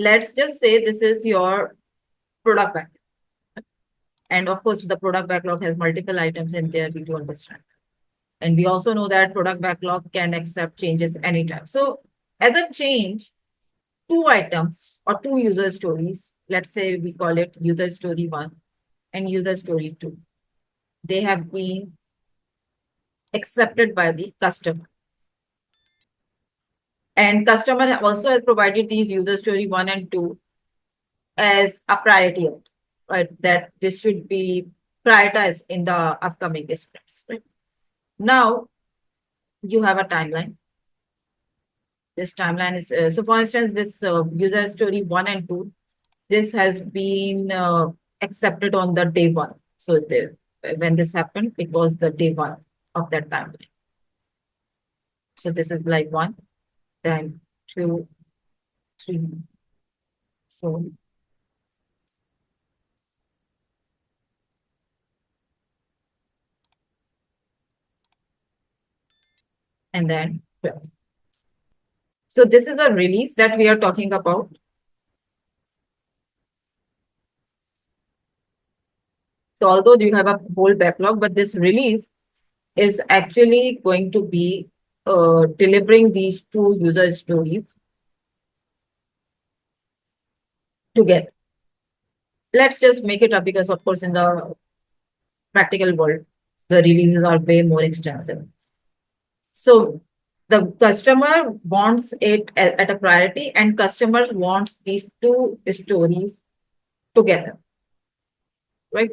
let's just say this is your product backlog. And of course, the product backlog has multiple items in there, we do understand. And we also know that product backlog can accept changes anytime. So as a change, two items or two user stories, let's say we call it user story 1 and user story 2. They have been accepted by the customer. And customer also has provided these user story 1 and 2 as a priority, right? That this should be prioritized in the upcoming sprints, right? Now you have a timeline. This timeline is, so for instance, this user story 1 and 2, this has been accepted on the day 1. So when this happened, it was the day 1 of that timeline. So this is like 1, then 2, 3, 4. And then 12. So this is a release that we are talking about. So although you have a whole backlog, but this release is actually going to be delivering these two user stories together. Let's just make it up because, of course, in the practical world, the releases are way more extensive. So the customer wants it at a priority, and customer wants these two stories together, right?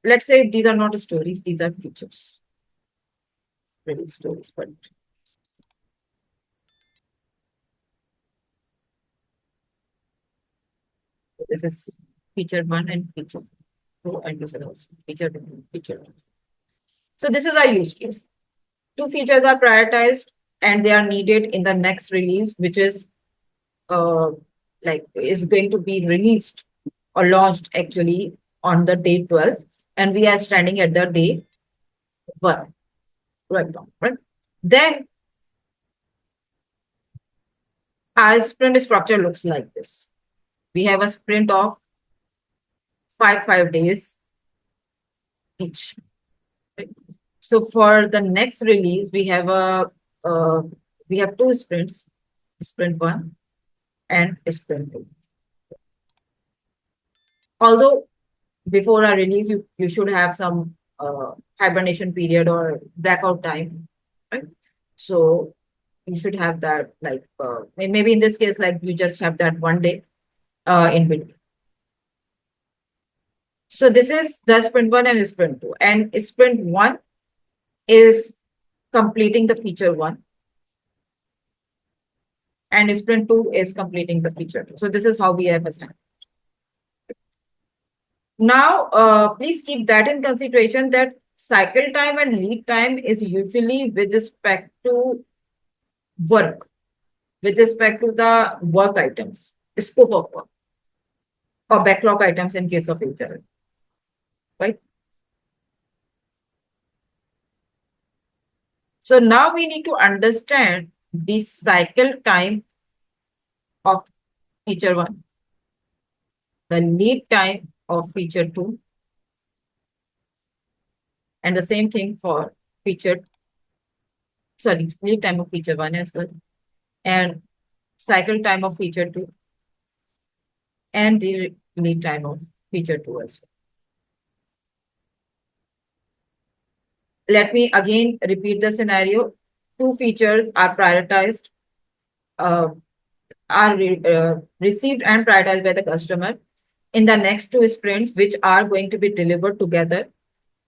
Let's say these are not stories, these are features. Really stories, but this is feature 1 and feature 2, and this is also feature 2, feature 1. So this is our use case. Two features are prioritized and they are needed in the next release, which is is going to be released or launched actually on the day 12, and we are standing at the day 1 right now, right? Then our sprint structure looks like this. We have a sprint of 5 days each. Right? So for the next release, we have two sprints, sprint 1 and sprint 2. Although before a release, you should have some hibernation period or blackout time, right? So you should have that, like maybe in this case, like you just have that 1 day in between. So this is the sprint 1 and sprint 2, and sprint 1 is completing the feature 1, and sprint 2 is completing the feature 2. So this is how we have assigned. Now, please keep that in consideration that cycle time and lead time is usually with respect to work, with respect to the work items, the scope of work, or backlog items in case of HR, right? So now we need to understand the cycle time of feature 1, the lead time of feature 2, and the same thing for lead time of feature 1 as well, and cycle time of feature 2, and the lead time of feature 2 as well. Let me again repeat the scenario. Two features are prioritized, received and prioritized by the customer in the next two sprints, which are going to be delivered together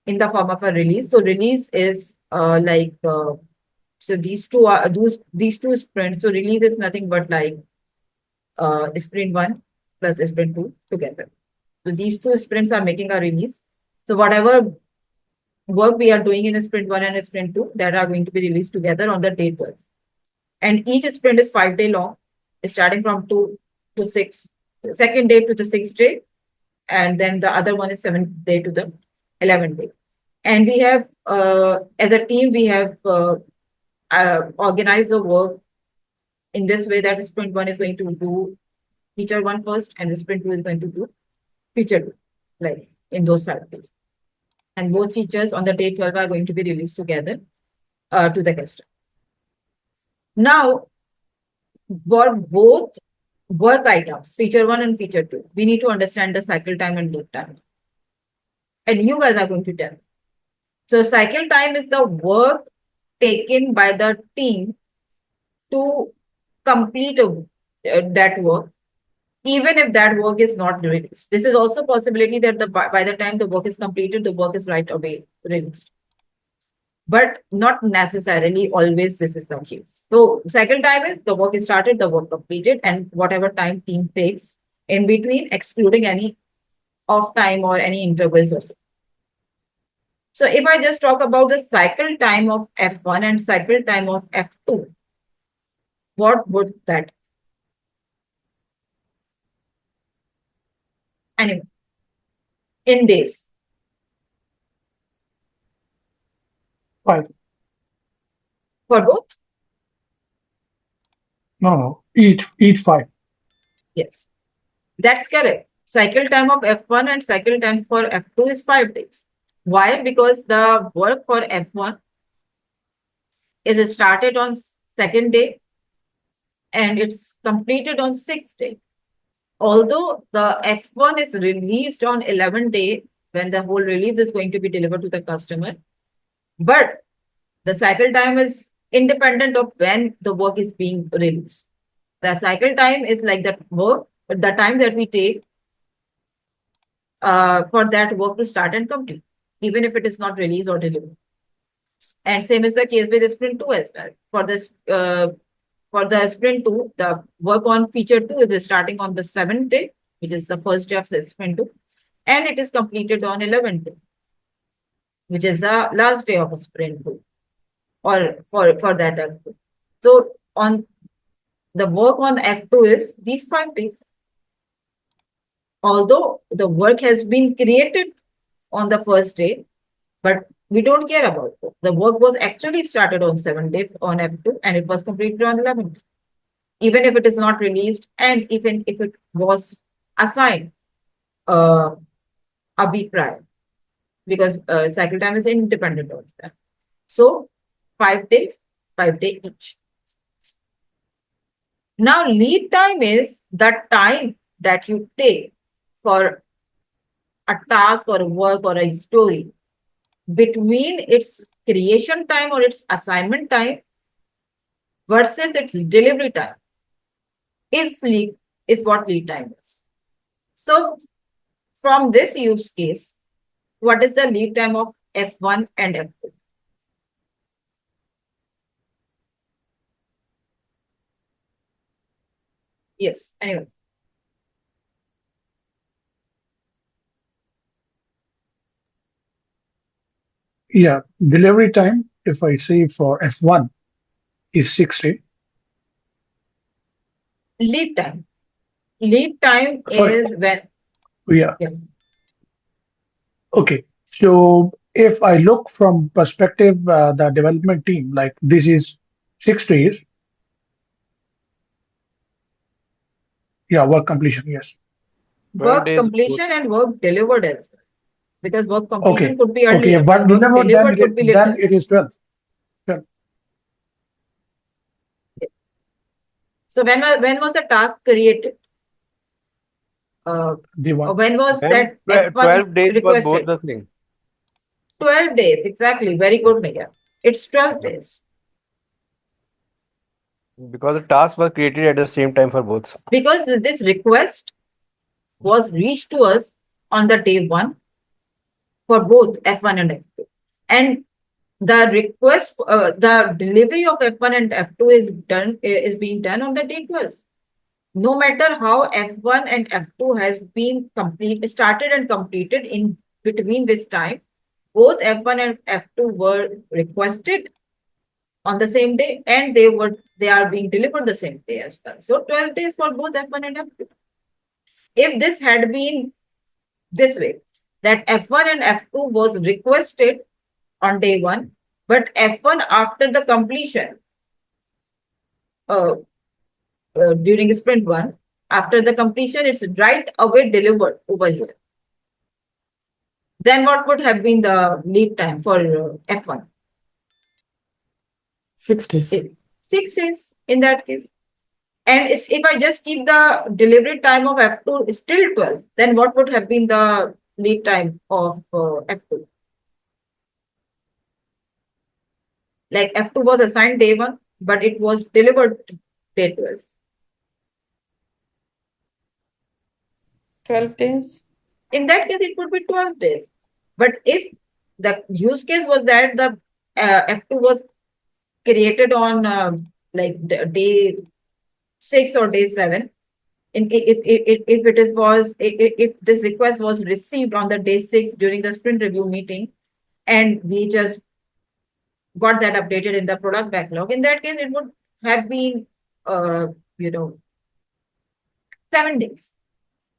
in the form of a release. So release is so these two are these two sprints. So release is nothing but like sprint 1 plus sprint 2 together. So these two sprints are making a release. So whatever work we are doing in sprint 1 and sprint 2, that are going to be released together on the day 12. And each sprint is 5 day long, starting from 2 to 6, second day to the 6th day, and then the other one is 7th day to the 11th day. And we have, as a team, we have organized the work in this way that sprint 1 is going to do feature 1 first and sprint 2 is going to do feature 2, like in those 5 days. And both features on the day 12 are going to be released together to the customer. Now, for both work items, feature 1 and feature 2, we need to understand the cycle time and lead time. And you guys are going to tell. So cycle time is the work taken by the team to complete that work, even if that work is not released. This is also a possibility that by the time the work is completed, the work is right away released. But not necessarily always this is the case. So cycle time is the work is started, the work completed, and whatever time team takes in between, excluding any off time or any intervals or so. So if I just talk about the cycle time of F1 and cycle time of F2, what would that? Anyway, in days. 5. For both? No, each 5. Yes, that's correct. Cycle time of F1 and cycle time for F2 is 5 days. Why? Because the work for F1 is started on second day and it's completed on 6th day. Although the F1 is released on 11th day when the whole release is going to be delivered to the customer, but the cycle time is independent of when the work is being released. The cycle time is like that work, the time that we take for that work to start and complete, even if it is not released or delivered. And same is the case with sprint 2 as well. For the sprint 2, the work on feature 2 is starting on the 7th day, which is the first day of sprint 2, and it is completed on 11th day, which is the last day of sprint 2, or for that F2. So on the work on F2 is these 5 days. Although the work has been created on the first day, but we don't care about it. The work was actually started on 7th day on F2 and it was completed on 11th, even if it is not released and even if it was assigned a week prior, because cycle time is independent of that. So 5 days, 5 days each. Now lead time is the time that you take for a task or a work or a story between its creation time or its assignment time versus its delivery time is what lead time is. So from this use case, what is the lead time of F1 and F2? Yes, anyway. Yeah, delivery time, if I say for F1, is 6 days. Lead time. Lead time Sorry. is when. Yeah. Yeah. Okay. So if I look from perspective, the development team, like this is 6 days. Yeah, work completion. Yes. 12 Work days both. completion and work delivered as well. Because work completion Okay. could be Okay. earlier, But but work delivered, delivered could be then later. it is 12. 12. So when was the task created? The one. When was Then that F1 12 days for both requested? the thing. 12 days, exactly. Very good, Mega. It's 12 days. Because the tasks were created at the same time for both. Because this request was reached to us on the day 1 for both F1 and F2. And the request, the delivery of F1 and F2 is being done on the day 12. No matter how F1 and F2 has been started and completed in between this time, both F1 and F2 were requested on the same day and they are being delivered the same day as well. So 12 days for both F1 and F2. If this had been this way, that F1 and F2 was requested on day 1, but F1 after the completion during sprint 1. After the completion, it's right away delivered over here. Then what would have been the lead time for F1? 6 days. 6 days in that case. And if I just keep the delivery time of F2 is still 12, then what would have been the lead time of F2? Like F2 was assigned day 1, but it was delivered day 12. 12 days. In that case, it would be 12 days. But if the use case was that the F2 was created on day 6 or day 7, if this request was received on the day 6 during the sprint review meeting, and we just got that updated in the product backlog, in that case, it would have been, 7 days.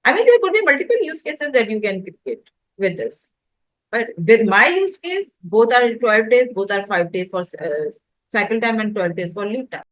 I mean, there could be multiple use cases that you can create with this. But with my use case, both are 12 days, both are 5 days for cycle time and 12 days for lead time.